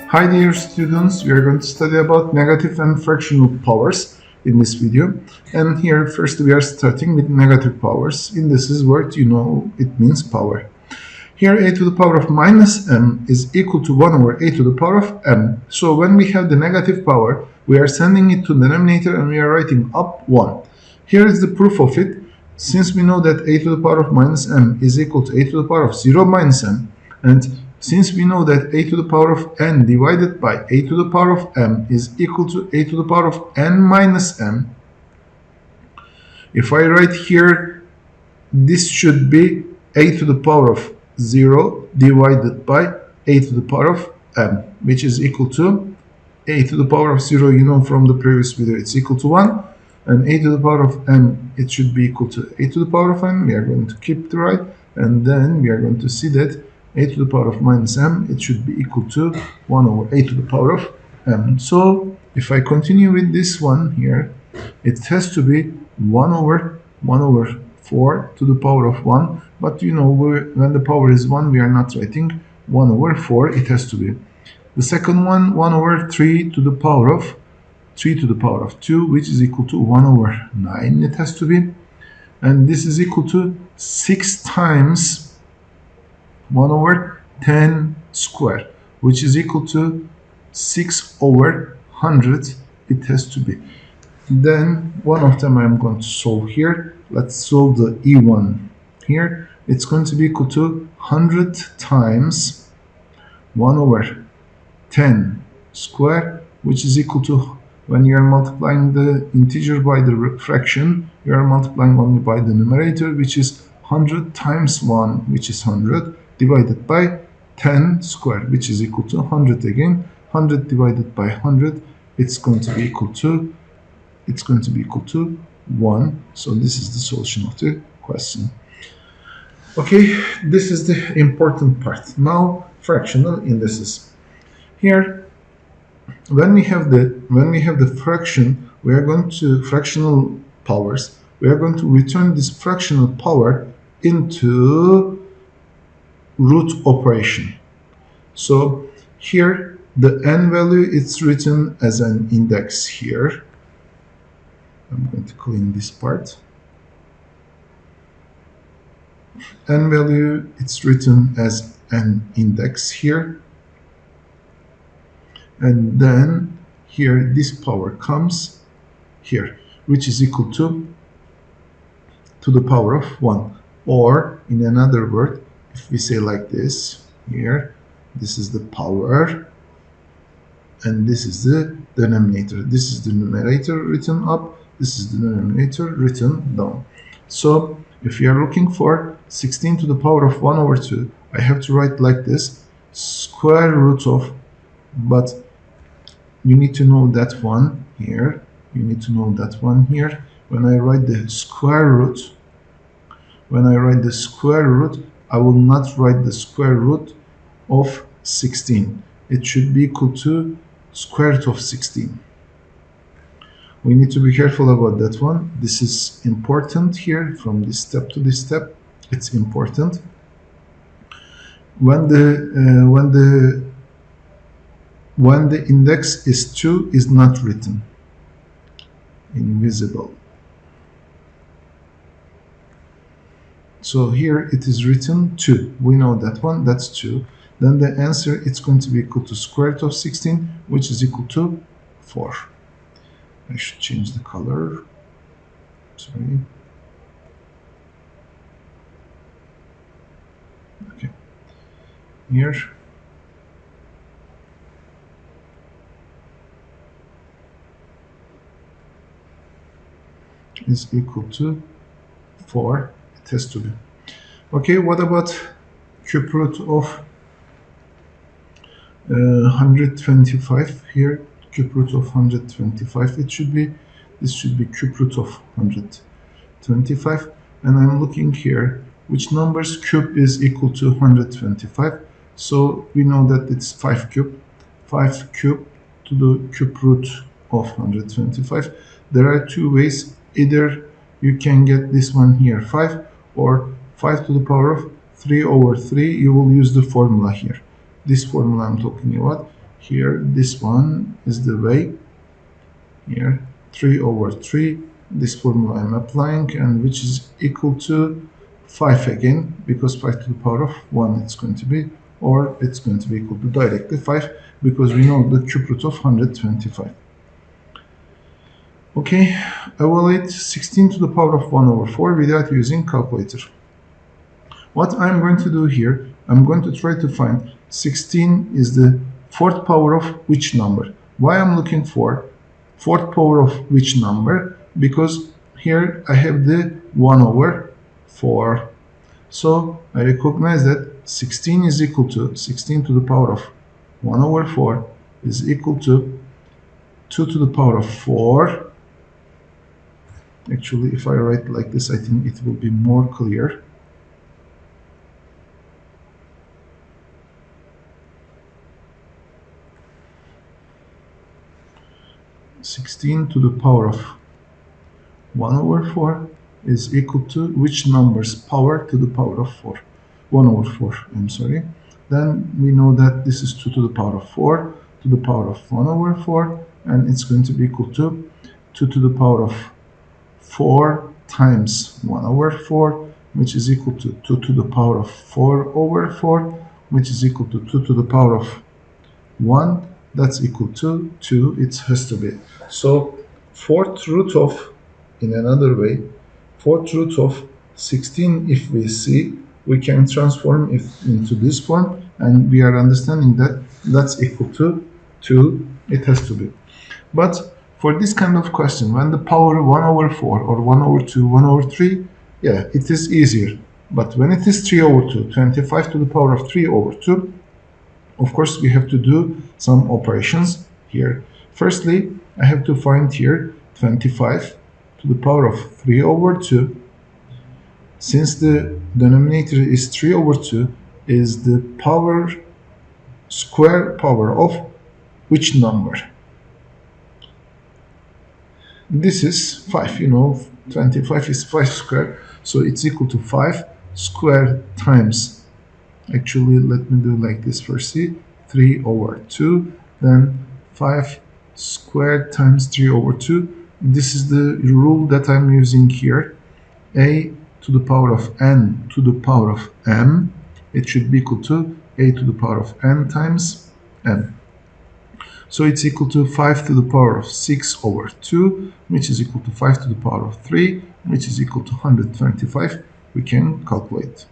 Hi dear students, we are going to study about negative and fractional powers in this video. And here first we are starting with negative powers. In this word, you know it means power. Here a to the power of minus m is equal to 1 over a to the power of m. So when we have the negative power, we are sending it to the denominator and we are writing up 1. Here is the proof of it. Since we know that a to the power of minus m is equal to a to the power of 0 minus m, and since we know that a to the power of n divided by a to the power of m is equal to a to the power of n minus m, if I write here, this should be a to the power of 0 divided by a to the power of m, which is equal to a to the power of 0, you know from the previous video, it's equal to 1, and a to the power of m, it should be equal to a to the power of n. We are going to keep the right, and then we are going to see that a to the power of minus m, it should be equal to 1 over a to the power of m. So if I continue with this one here, it has to be 1 over 4 to the power of 1. But you know, when the power is 1, we are not writing 1 over 4. It has to be the second one, 1 over 3 to the power of 2, which is equal to 1 over 9. It has to be, and this is equal to 6 times 1 over 10 square, which is equal to 6 over 100. It has to be. Then one of them I'm going to solve here. Let's solve the E1 here. It's going to be equal to 100 times 1 over 10 square, which is equal to, when you are multiplying the integer by the fraction, you are multiplying only by the numerator, which is 100 times 1, which is 100, divided by 10 square, which is equal to 100 again. 100 divided by 100, it's going to be equal to 1. So this is the solution of the question. Okay, this is the important part. Now fractional indices. Here, when we have the fraction, we are going to fractional powers. We are going to return this fractional power into root operation. So here the n value, it's written as an index here. I'm going to clean this part. N value, it's written as an index here, and then here this power comes here, which is equal to the power of 1, or in another word, if we say like this, here, this is the power, and this is the denominator. This is the numerator written up, this is the denominator written down. So if you are looking for 16 to the power of 1 over 2, I have to write like this, square root of, but you need to know that one here, you need to know that one here. When I write the square root, I will not write the square root of 16. It should be equal to square root of 16. We need to be careful about that one. This is important here, from this step to this step. It's important. When the index is 2 is not written, invisible. So here it is written 2. We know that one, that's 2. Then the answer, it's going to be equal to square root of 16, which is equal to 4. I should change the color. Sorry. Okay. Here. Is equal to 4. It has to be. Okay, what about cube root of 125 here? Cube root of 125, this should be cube root of 125, and I'm looking here which number's cube is equal to 125. So we know that it's 5 cube to the cube root of 125. There are two ways. Either you can get this one here 5, or 5 to the power of 3 over 3, you will use the formula here. This formula I'm talking about. Here, this one is the way. Here, 3 over 3, this formula I'm applying, and which is equal to 5 again, because 5 to the power of 1 it's going to be, or it's going to be equal to directly 5, because we know the cube root of 125. Okay, evaluate 16 to the power of 1 over 4 without using calculator. What I'm going to do here, I'm going to try to find 16 is the fourth power of which number. Why I'm looking for fourth power of which number? Because here I have the 1 over 4. So I recognize that 16 is equal to 16 to the power of 1 over 4 is equal to 2 to the power of 4. Actually, if I write like this, I think it will be more clear. (16 to the power of 1 over 4 is equal to which number's power to the power of 4? 1 over 4, I'm sorry. Then we know that this is 2 to the power of 4 to the power of 1 over 4, and it's going to be equal to 2 to the power of 4 times 1 over 4, which is equal to 2 to the power of 4 over 4, which is equal to 2 to the power of 1. That's equal to 2. It has to be. So fourth root of, in another way, fourth root of 16, if we see, we can transform it into this form, and we are understanding that that's equal to 2. It has to be. But for this kind of question, when the power 1 over 4 or 1 over 2, 1 over 3, yeah, it is easier. But when it is 3 over 2, 25 to the power of 3 over 2, of course, we have to do some operations here. Firstly, I have to find here 25 to the power of 3 over 2. Since the denominator is 3 over 2, is the power square power of which number? This is 5, 25 is 5 square, so it's equal to 5 square times, actually let me do like this first, see, 3 over 2, then 5 squared times 3 over 2. This is the rule that I'm using here. A to the power of n to the power of m, it should be equal to a to the power of n times m. So it's equal to 5 to the power of 6 over 2, which is equal to 5 to the power of 3, which is equal to 125. We can calculate.